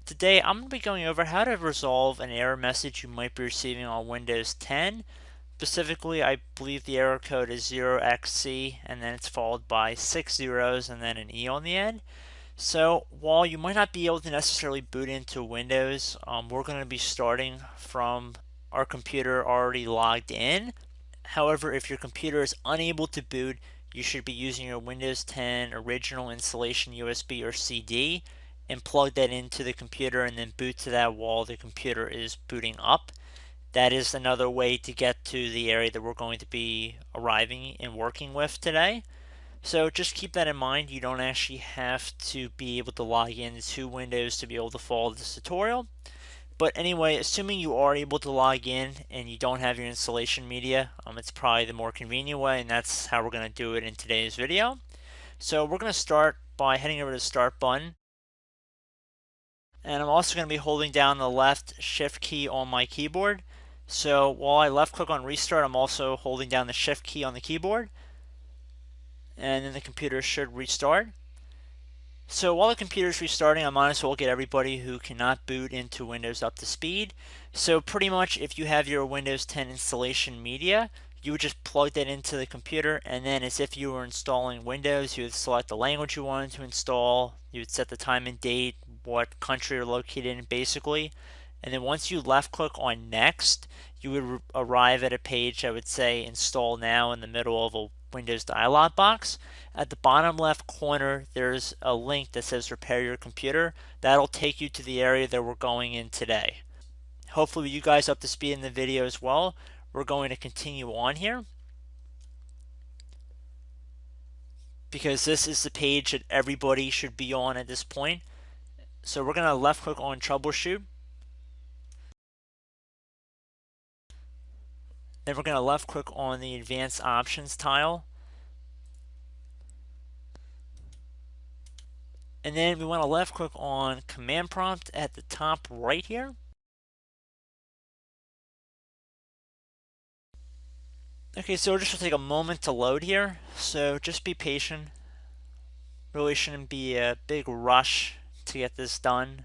Today I'm going to be going over how to resolve an error message you might be receiving on Windows 10. Specifically, I believe the error code is 0xc and then it's followed by 6 zeros and then an E on the end. So while you might not be able to necessarily boot into Windows, we're going to be starting from our computer already logged in. However, if your computer is unable to boot, you should be using your Windows 10 original installation USB or CD and plug that into the computer and then boot to that while the computer is booting up. That is another way to get to the area that we're going to be arriving and working with today. So just keep that in mind. You don't actually have to be able to log into Windows to be able to follow this tutorial. But anyway, assuming you are able to log in and you don't have your installation media, it's probably the more convenient way, and that's how we're going to do it in today's video. So we're going to start by heading over to the Start button. And I'm also going to be holding down the left Shift key on my keyboard. So while I left click on Restart, I'm also holding down the Shift key on the keyboard. And then the computer should restart. So while the computer is restarting, I might as well get everybody who cannot boot into Windows up to speed. So pretty much if you have your Windows 10 installation media, you would just plug that into the computer, and then as if you were installing Windows, you would select the language you wanted to install, you would set the time and date, what country you're located in basically, and then once you left click on next, you would arrive at a page that would say install now in the middle of a Windows dialog box. At the bottom left corner there's a link that says repair your computer. That'll take you to the area that we're going in today. Hopefully you guys up to speed in the video as well. We're going to continue on here because this is the page that everybody should be on at this point. So we're going to left click on troubleshoot. Then we're going to left click on the advanced options tile. And then we want to left click on command prompt at the top right here. Okay, so this will take a moment to load here, so just be patient. Really shouldn't be a big rush to get this done.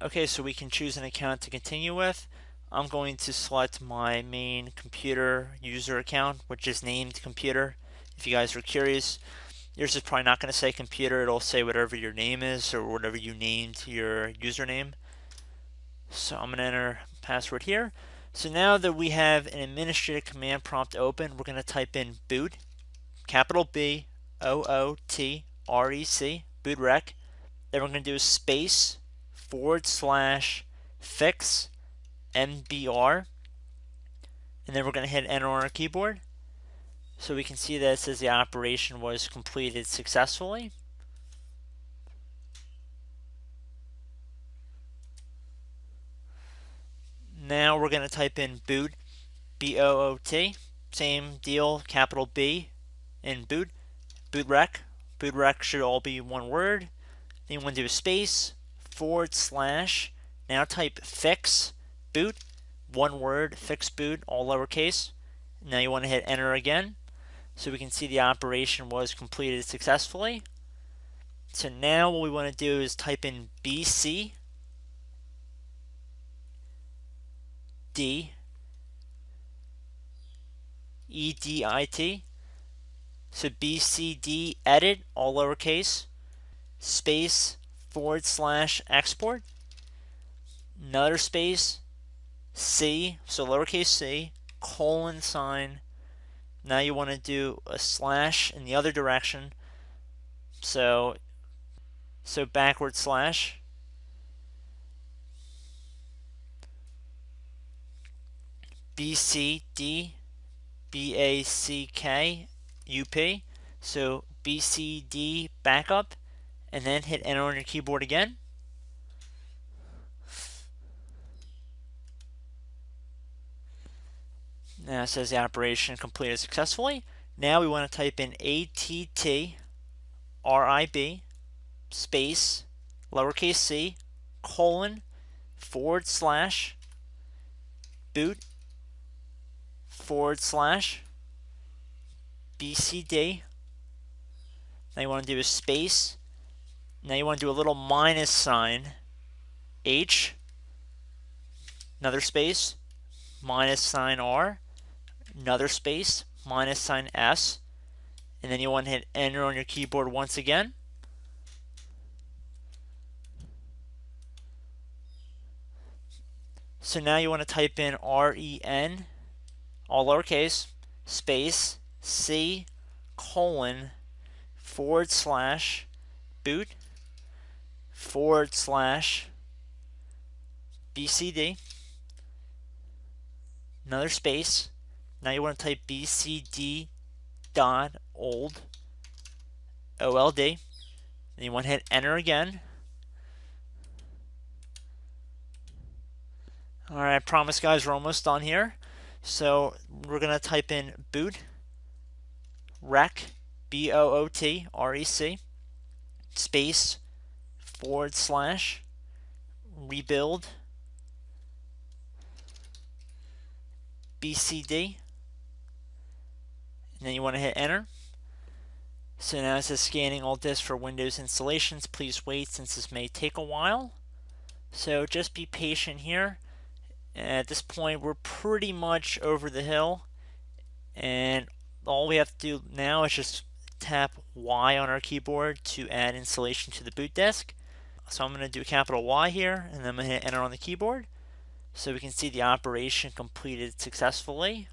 Okay, so we can choose an account to continue with. I'm going to select my main computer user account, which is named computer. If you guys are curious, yours is probably not going to say computer, it'll say whatever your name is or whatever you named your username. So I'm going to enter password here. So now that we have an administrative command prompt open, we're going to type in boot, capital B, O-O-T-R-E-C, boot rec. Then we're going to do a space / fix MBR. And then we're going to hit enter on our keyboard. So we can see that it says the operation was completed successfully. Now we're going to type in boot, B-O-O-T, same deal, capital B in boot, boot rec. Boot rec should all be one word. Then you want to do a space / now type fix boot, one word, fix boot, all lowercase. Now you want to hit enter again. So we can see the operation was completed successfully. So now what we want to do is type in BC D EDIT. So BCD edit, all lowercase, space / export, another space, C, so lowercase c, :sign. Now you want to do a slash in the other direction. So backward slash. BCD BACK UP. So BCD backup, and then hit enter on your keyboard again. Now it says the operation completed successfully. Now we want to type in ATTRIB space lowercase c : / boot / BCD. Now you want to do a space. Now you want to do a little minus sign, H, another space, minus sign R, another space, minus sign S, and then you want to hit enter on your keyboard once again. So now you want to type in REN, all lowercase, space, C, colon, / boot, / BCD, another space. Now you want to type BCD dot old, OLD. Then you want to hit enter again. Alright, I promise guys, we're almost done here. So we're going to type in boot, rec, BOOT, REC, space, / rebuild, BCD, and then you want to hit enter. So now it says scanning all disks for Windows installations. Please wait since this may take a while. So just be patient here. At this point, we're pretty much over the hill, and all we have to do now is just tap Y on our keyboard to add installation to the boot disk. So I'm going to do a capital Y here, and then I'm going to hit enter on the keyboard so we can see the operation completed successfully.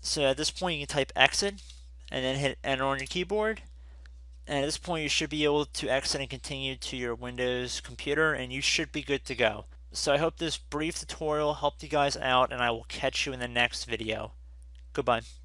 So at this point you can type exit and then hit enter on your keyboard. And at this point you should be able to exit and continue to your Windows computer, and you should be good to go. So I hope this brief tutorial helped you guys out, and I will catch you in the next video. Goodbye.